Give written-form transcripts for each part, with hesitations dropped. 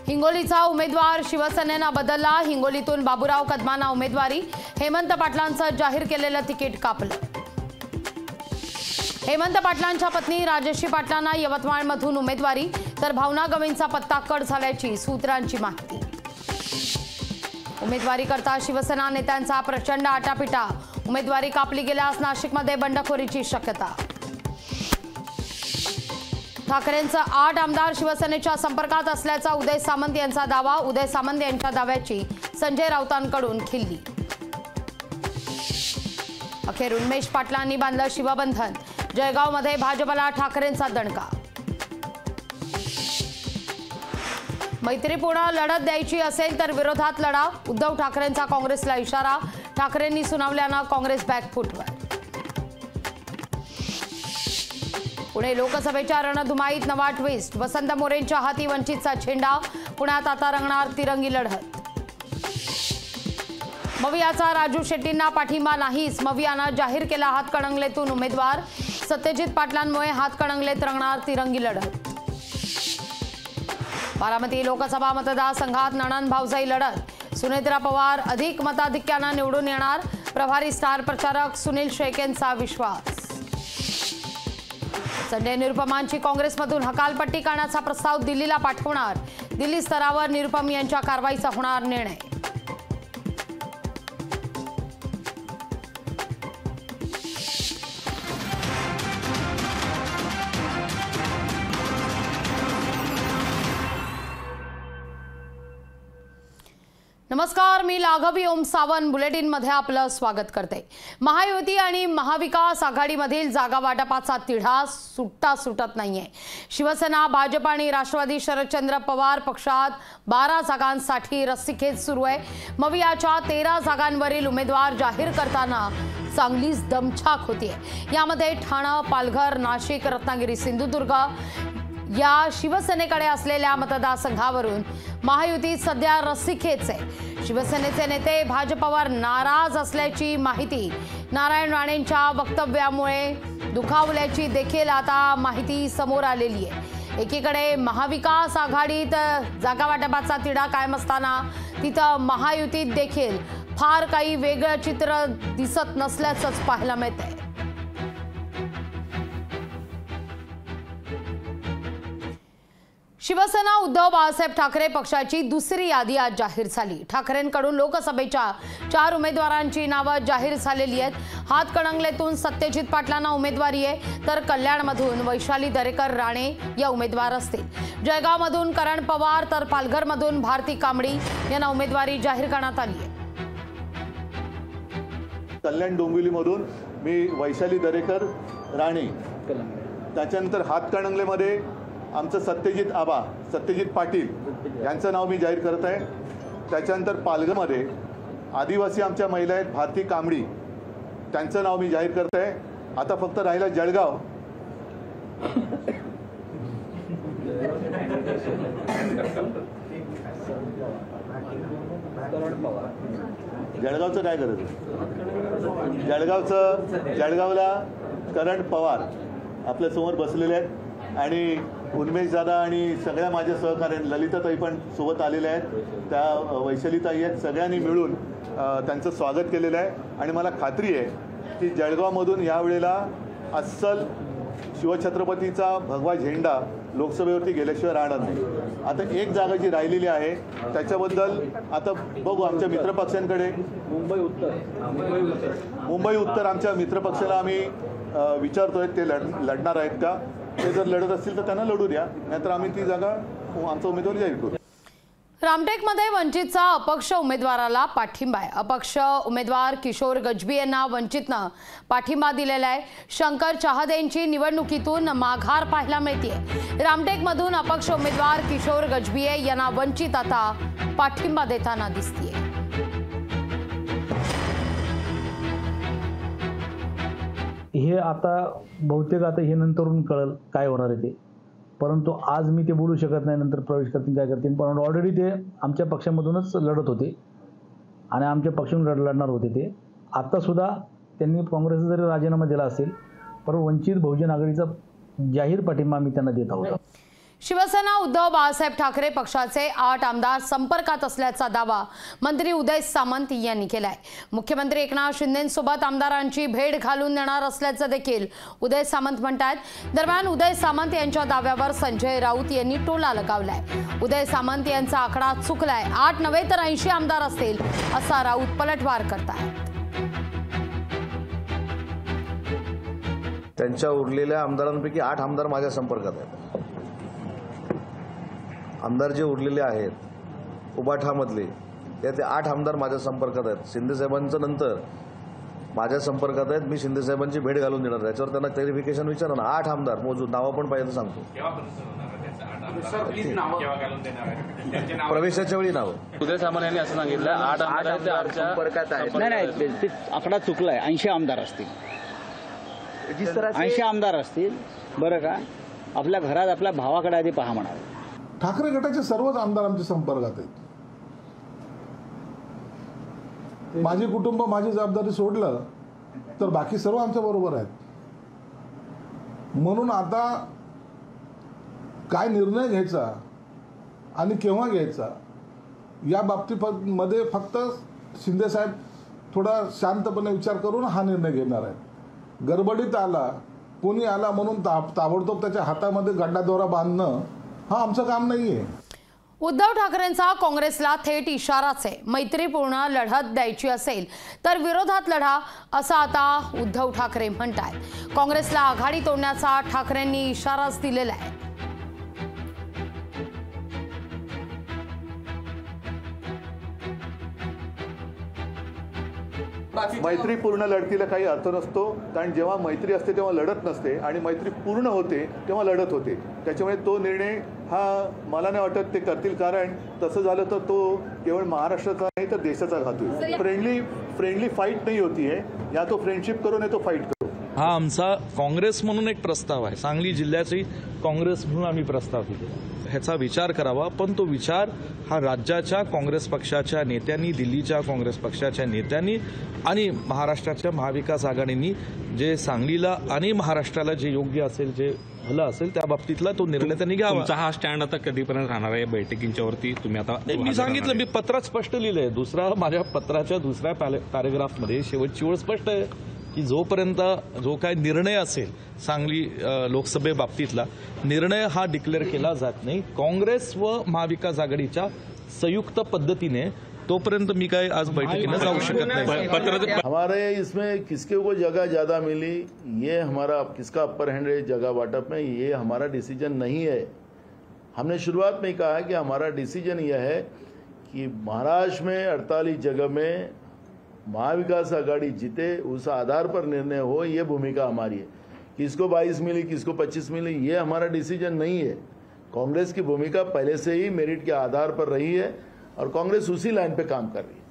हिंगोलीचा उमेदवार शिवसेनेनं बदलला। हिंगोलीतून बाबूराव कदमांना उमेदवारी, हेमंत पाटलांचं जाहीर केलेलं तिकीट कापलं। हेमंत पाटलांच्या पत्नी राजश्री पाटलांना यवतमाळमधून उमेदवारी, तर भावना गवळींचा पत्ता कट झाल्याची सूत्रांची माहिती। उमेदवारी करता शिवसेना नेत्यांचा प्रचंड आटापिटा, उमेदवारी कापली गेल्यास नाशिकमध्ये बंडखोरीची शक्यता। ठाकरेंचा 8 आमदार शिवसेनेच्या संपर्कात असल्याचा उदय सामंत यांचा दावा। उदय सामंत यांच्या दाव्याची संजय राऊतांकडून खिल्ली। अखेर उन्मेष पाटलांनी बांधलं शिवबंधन, जळगावमध्ये भाजपला ठाकरेंचा दणका। मैत्रीपूर्ण लढत द्यायची असेल तर विरोधात लढा, उद्धव ठाकरेंचा काँग्रेसला इशारा। ठाकरेंनी सुनावल्यानं काँग्रेस बॅकफूटवर। पुणे लोकसभेच्या रणधुमाईत नवा ट्विस्ट, वसंत मोरेंच्या हाती वंचितचा झेंडा। पुण्यात आता रंगणार तिरंगी लढत। मवियाचा राजू शेट्टींना पाठिंबा नाहीच, मवियानं जाहीर केला हातकणंगलेतून उमेदवार। सत्यजित पाटलांमुळे हातकणंगलेत रंगणार तिरंगी लढत। बारामती लोकसभा मतदारसंघात नणंद भाऊजाई लढत, सुनेत्रा पवार अधिक मताधिक्यानं निवडून येणार। प्रभारी स्टार प्रचारक सुनील शेळकेंचा विश्वास। संजय निरुपमांची काँग्रेसमधून हकालपट्टी करण्याचा प्रस्ताव दिल्लीला पाठवणार, दिल्ली स्तरावर निरुपम यांच्या कारवाईचा होणार निर्णय। नमस्कार, मी लाघवी ओम सावंत बुलेटिनमध्ये आपलं स्वागत करते। महायुती आणि महाविकास आघाडीमधील जागा वाटपाचा तिढा सुटत नाहीये। शिवसेना, भाजप आणि राष्ट्रवादी शरदचंद्र पवार पक्षात 12 जागांसाठी रस्सीखेच सुरू आहे। मवियाच्या 13 जागांवरील उमेदवार जाहीर करताना चांगलीच दमछाक होतीये। यामध्ये ठाणे, पालघर, नाशिक, रत्नागिरी, सिंधुदुर्ग या शिवसेनेकडे असलेल्या मतदारसंघावरून महायुतीत सध्या रस्सीखेच आहे। शिवसेनेचे नेते भाजपवर नाराज असल्याची माहिती नारायण राणेंच्या वक्तव्यामुळे दुखावल्याची देखील आता माहिती समोर आलेली आहे। एकीकडे महाविकास आघाडीत जागा वाटपाचा तिढा कायम असताना तिथं महायुतीत देखील फार काही वेगळं चित्र दिसत नसल्याचंच पाहायला मिळतंय। शिवसेना उद्धव बाळासाहेब ठाकरे पक्षाची दुसरी यादी आज जाहीर झाली। ठाकरेंकडून लोकसभेच्या 4 उमेदवारांची नावं जाहीर झालेली आहेत। हातकणंगलेतून सत्यजित पाटलांना उमेदवारी आहे, तर कल्याणमधून वैशाली दरेकर राणे या उमेदवार असतील। जळगावमधून करण पवार, तर पालघरमधून भारती कांबडी यांना उमेदवारी जाहीर करण्यात आली आहे। कल्याण डोंबिवलीमधून मी वैशाली दरेकर राणे, त्याच्यानंतर हातकणंगलेमध्ये आमचं सत्यजित पाटील यांचं नाव मी जाहीर करत आहे। त्याच्यानंतर पालघरमध्ये आदिवासी आमच्या महिला आहेत भारती कांबडी, त्यांचं नाव मी जाहीर करत आहे। आता फक्त राहिला जळगाव। जळगावचं काय करायचं? जळगावला करण पवार आपल्या समोर बसलेले आहेत आणि उन्मेष दादा आणि सगळ्या माझ्या सहकार्यांनी ललिताताई पण सोबत आलेल्या आहेत, त्या वैशालीताई आहेत। सगळ्यांनी मिळून त्यांचं स्वागत केलेलं आहे आणि मला खात्री आहे की जळगावमधून यावेळेला अस्सल शिवछत्रपतीचा भगवा झेंडा लोकसभेवरती गेल्याशिवाय राहणार नाही। आता एक जागा जी राहिलेली आहे त्याच्याबद्दल आता बघू, आमच्या मित्रपक्षांकडे मुंबई उत्तर आमच्या मित्रपक्षाला आम्ही विचारतोय ते लढणार आहेत का। ते जर लढत असतील तर त्यांना लढू द्या, नाहीतर आम्ही ती जागा आमचा उमेदवार जाहीर करू। रामटेकमध्ये वंचितचा अपक्ष उमेदवाराला पाठिंबा आहे। अपक्ष उमेदवार किशोर गजबी यांना वंचितनं पाठिंबा दिलेला आहे। शंकर चहादेंची निवडणुकीतून माघार पाहायला मिळते। रामटेकमधून अपक्ष उमेदवार किशोर गजबी यांना वंचित आता पाठिंबा देताना दिसतेय। हे आता बहुतेक आता हे नंतरून कळेल काय होणार आहे ते, परंतु आज मी ते बोलू शकत नाही नंतर प्रवेश करतील काय करतील। पण ऑलरेडी ते आमच्या पक्षामधूनच लढत होते आणि आमच्या पक्षातून लढणार होते ते। आत्तासुद्धा त्यांनी काँग्रेसचा जरी राजीनामा दिला असेल पण वंचित बहुजन आघाडीचा जाहीर पाठिंबा आम्ही त्यांना देत आहोत। शिवसेना उद्धव बाळासाहेब ठाकरे पक्षाचे 8 आमदार संपर्कात असल्याचा दावा मंत्री उदय सामंत यांनी केलाय। मुख्यमंत्री एकनाथ शिंदेंसोबत आमदारांची भेट घालून देणार असल्याचं देखील उदय सामंत म्हणतात। दरम्यान उदय सामंत यांच्या दाव्यावर संजय राऊत यांनी टोला लगावलाय। उदय सामंत यांचा आकडा चुकलाय, 8 नव्हे तर 80 आमदार असतील असा राऊत पलटवार करतायत। त्यांच्या उरलेल्या आमदारांपैकी 8 आमदार माझ्या संपर्कात आहेत। आमदार जे उरलेले आहेत उबाठामधले ते 8 आमदार माझ्या संपर्कात आहेत। शिंदे साहेबांच्या नंतर माझ्या संपर्कात आहेत। मी शिंदे साहेबांची भेट घालून देणार, त्याच्यावर त्यांना क्लॅरिफिकेशन विचारा ना। 8 आमदार मोजून नावं पण पाहिजे तर सांगतो। प्रवेशाच्या वेळी नावं उदय सामंत यांनी असं सांगितलं 8 आमदार संपर्कात आहेत। नाही, आकडा चुकलाय, 80 आमदार असतील। 80 आमदार असतील बरं का। आपल्या घरात आपल्या भावाकडे आधी पहा म्हणाले। ठाकरे गटाचे सर्वच आमदार आमच्या संपर्कात आहेत। माझे कुटुंब माझी जबाबदारी सोडलं तर बाकी सर्व आमच्या बरोबर आहेत। म्हणून आता काय निर्णय घ्यायचा आणि केव्हा घ्यायचा या बाबतीमध्ये फक्त शिंदे साहेब थोडा शांतपणे विचार करून हा निर्णय घेणार आहेत। गडबडीत आला कोणी आला म्हणून ताबडतोब त्याच्या हातामध्ये गड्डादोरा बांधणं हा आमचं काम नाहीये। उद्धव ठाकरेंचा काँग्रेसला थेट इशाराच आहे। मैत्रीपूर्ण लढत द्यायची असेल तर विरोधात लढा असं आता उद्धव ठाकरे म्हणतात। काँग्रेसला आघाडी तोडण्याचा ठाकरेंनी इशाराच दिलेला आहे। मैत्रीपूर्ण लढतीला काही अर्थ नसतो, कारण जेव्हा मैत्री असते तेव्हा लढत नसते आणि मैत्री पूर्ण होते तेव्हा लढत होते। त्याच्यामुळे तो निर्णय हा मला नाही वाटत ते करतील, कारण तसं झालं तर तो केवळ महाराष्ट्राचा नाही तर देशाचा घातोय। फ्रेंडली फाईट नाही होतीये, या तो फ्रेंडशिप करून तो फाईट करू। हा आमचा काँग्रेस म्हणून एक प्रस्ताव आहे। सांगली जिल्ह्याची काँग्रेस म्हणून आम्ही प्रस्ताव दिले, ह्याचा विचार करावा। पण तो विचार हा राज्याच्या काँग्रेस पक्षाच्या नेत्यांनी, दिल्लीच्या काँग्रेस पक्षाच्या नेत्यांनी आणि महाराष्ट्राच्या महाविकास आघाडींनी जे सांगलीला आणि महाराष्ट्राला जे योग्य असेल, जे भलं असेल त्या बाबतीतला तो निर्णय त्यांनी घ्यावा। तुमचा हा स्टँड आता कधीपर्यंत राहणार आहे बैठकींच्या वरती? तुम्ही आता मी सांगितलं, मी पत्रात स्पष्ट लिहिलंय। माझ्या पत्राच्या दुसऱ्या पॅरेग्राफमध्ये शेवटची ओळ स्पष्ट आहे की जोपर्यंत जो काय निर्णय असेल सांगली लोकसभेबाबतीतला निर्णय हा डिक्लेअर केला जात नाही काँग्रेस व महाविकास आघाडीच्या संयुक्त पद्धतीने, तोपर्यंत मी काय आज बैठकीने जाऊ शकत नाही। हमारे इसमें किसके को जगह ज्यादा मिली, ये हमारा किसका अपर हैंड है जगह वाटप में, ये हमारा डिसीजन नहीं है। हमने शुरुआत में कहा कि हमारा डिसीजन यह है कि महाराष्ट्र में 48 जगह में महाविकास आघाड़ी जीते, उस आधार पर निर्णय हो, ये भूमिका हमारी है। किसको 22 मिली, किसको 25 मिली, ये हमारा डिसीजन नहीं है। कांग्रेस की भूमिका पहले से ही मेरिट के आधार पर रही है और कांग्रेस उसी लाइन पे काम कर रही है।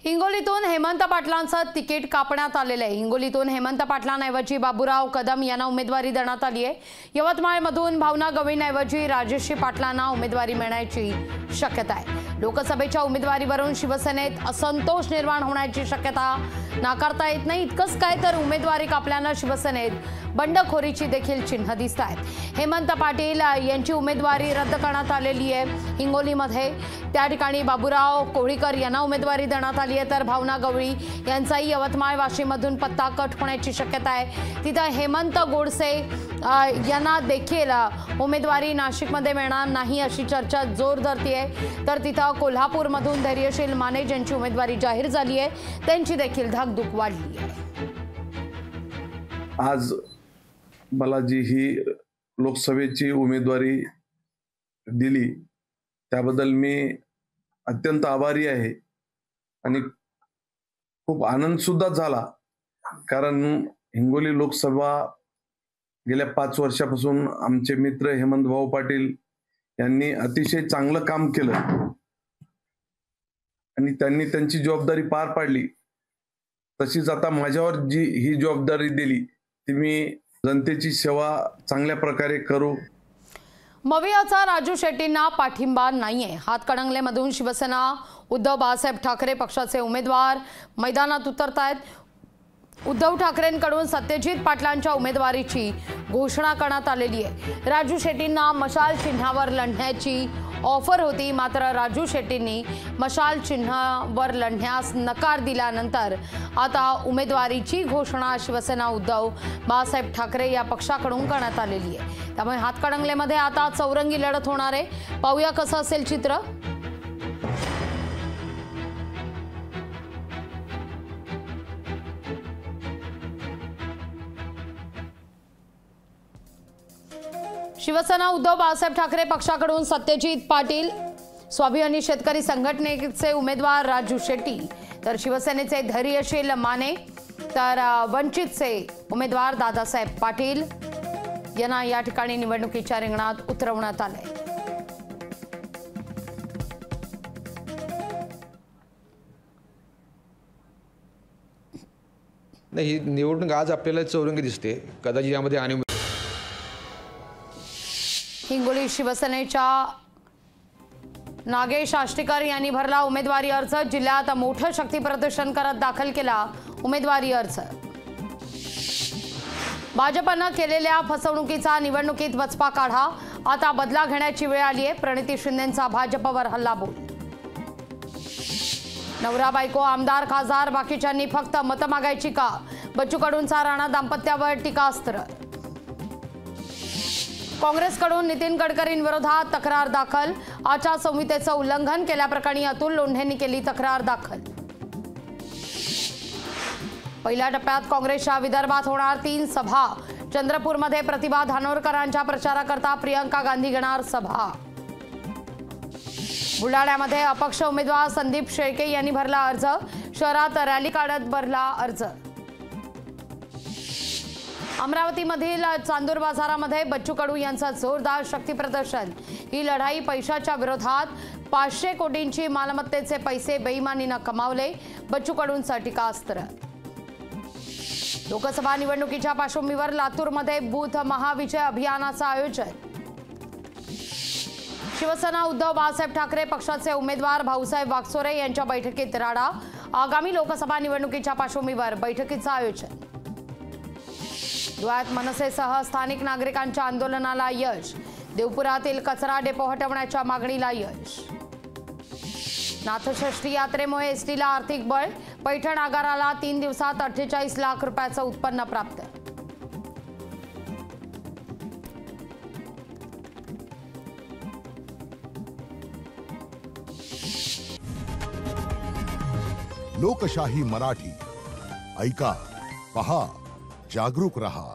हिंगोलीतून हेमंत पाटलांचं तिकीट कापण्यात आलेलं आहे। हिंगोलीतून हेमंत पाटलांऐवजी बाबूराव कदम यांना उमेदवारी देण्यात आली आहे। यवतमाळमधून भावना गवळींऐवजी राजेश्री पाटलांना उमेदवारी मिळण्याची शक्यता आहे। लोकसभेच्या उमेदवारीवरून शिवसेनेत असंतोष निर्माण होण्याची शक्यता नाकारता येत नाही। इतकंच काय तर उमेदवारी कापल्यानं शिवसेनेत बंडखोरीची देखील चिन्ह दिसत आहेत। हेमंत पाटील यांची उमेदवारी रद्द करण्यात आलेली आहे। हिंगोलीमध्ये त्या ठिकाणी बाबूराव कोळीकर यांना उमेदवारी देण्यात आली आहे, तर भावना गवळी यांचाही यवतमाळ वाशीमधून पत्ता कट होण्याची शक्यता आहे। तिथं हेमंत गोडसे यांना देखील उमेदवारी नाशिकमध्ये मिळणार नाही अशी चर्चा जोर धरतीये। तर तिथं कोल्हापूरमधून धैर्यशील माने ज्यांची उमेदवारी जाहीर झाली आहे त्यांची देखील धाकधूक वाढली आहे। आज मला जी ही लोकसभेची उमेदवारी दिली त्याबद्दल मी अत्यंत आभारी आहे आणि खूप आनंद सुद्धा झाला, कारण हिंगोली लोकसभा गेल्या 5 वर्षापासून आमचे मित्र हेमंत भाऊ पाटील यांनी अतिशय चांगलं काम केलं आणि त्यांनी त्यांची जबाबदारी पार पाडली। तशीच आता माझ्यावर जी ही जबाबदारी दिली ती मी जनतेची सेवा चांगल्या प्रकारे करू। मवियाचा राजू शेट्टींना पाठिंबा नाहीये। हातकणंगलेमधून शिवसेना उद्धव बाळासाहेब ठाकरे पक्षाचे उमेदवार मैदानात उतरतायत। उद्धव ठाकरेंकडून सत्यजित पाटलांच्या उमेदवारीची घोषणा करण्यात आलेली आहे। राजू शेट्टींना मशाल चिन्हावर लढण्याची ऑफर होती, मात्र राजू शेट्टींनी मशाल चिन्हावर लढण्यास नकार दिल्यानंतर आता उमेदवारीची घोषणा शिवसेना उद्धव बाळासाहेब ठाकरे या पक्षाकडून करण्यात आलेली आहे। त्यामुळे हातकणंगलेमध्ये आता चौरंगी लढत होणार आहे। पाहूया कसं असेल चित्र। शिवसेना उद्धव बाळासाहेब ठाकरे पक्षाकडून सत्यजित पाटील, स्वाभिमानी शेतकरी संघटनेचे उमेदवार राजू शेट्टी, तर शिवसेनेचे धैर्यशील माने, तर वंचितचे उमेदवार दादासाहेब पाटील यांना या ठिकाणी निवडणुकीच्या रिंगणात उतरवण्यात आले। नाही, निवडणूक आज आपल्याला चौरंगी दिसते, कदाचित यामध्ये आणि हिंगोली शिवसेनेच्या नागेश आष्टीकर यांनी भरला उमेदवारी अर्ज। जिल्ह्यात मोठं शक्ती प्रदर्शन करत दाखल केला उमेदवारी अर्ज। भाजपनं केलेल्या फसवणुकीचा निवडणुकीत वचपा काढा, आता बदला घेण्याची वेळ आली आहे। प्रणिती शिंदेंचा भाजपवर हल्लाबोल। नवरा बायको, आमदार खासदार बाकीच्यांनी फक्त मतं मागायची का? बच्चू कडूंचा राणा दाम्पत्यावर टीकास्त्र। काँग्रेसकडून नितीन गडकरींविरोधात तक्रार दाखल। आचारसंहितेचं उल्लंघन केल्याप्रकरणी अतुल लोंढेंनी केली तक्रार दाखल। पहिल्या टप्प्यात काँग्रेसच्या विदर्भात होणार 3 सभा। चंद्रपूरमध्ये प्रतिभा धानोरकरांच्या प्रचाराकरता प्रियंका गांधी घेणार सभा। बुलढाण्यामध्ये अपक्ष उमेदवार संदीप शेळके यांनी भरला अर्ज। शहरात रॅली काढत भरला अर्ज। अमरावतीमधील चांदूर बाजारामध्ये बच्चू कडू यांचं जोरदार शक्ती प्रदर्शन। ही लढाई पैशाच्या विरोधात। 500 कोटींची मालमत्तेचे पैसे बेईमानीनं कमावले, बच्चू कडूंचं टीकास्त्र। लोकसभा निवडणुकीच्या पार्श्वभूमीवर लातूरमध्ये बूथ महाविजय अभियानाचं आयोजन। शिवसेना उद्धव बाळासाहेब ठाकरे पक्षाचे उमेदवार भाऊसाहेब वागचोरे यांच्या बैठकीत राडा। आगामी लोकसभा निवडणुकीच्या पार्श्वभूमीवर बैठकीचं आयोजन। धुळ्यात मनसेसह स्थानिक नागरिकांच्या आंदोलनाला यश। देवपुरातील कचरा डेपो हटवण्याच्या मागणीला यश। नाथषष्ठी यात्रेमुळे एसटीला आर्थिक बळ। पैठण आगाराला 3 दिवसात 48 लाख रुपयाचं उत्पन्न प्राप्त। लोकशाही मराठी, ऐका, पहा, जागरूक रहा।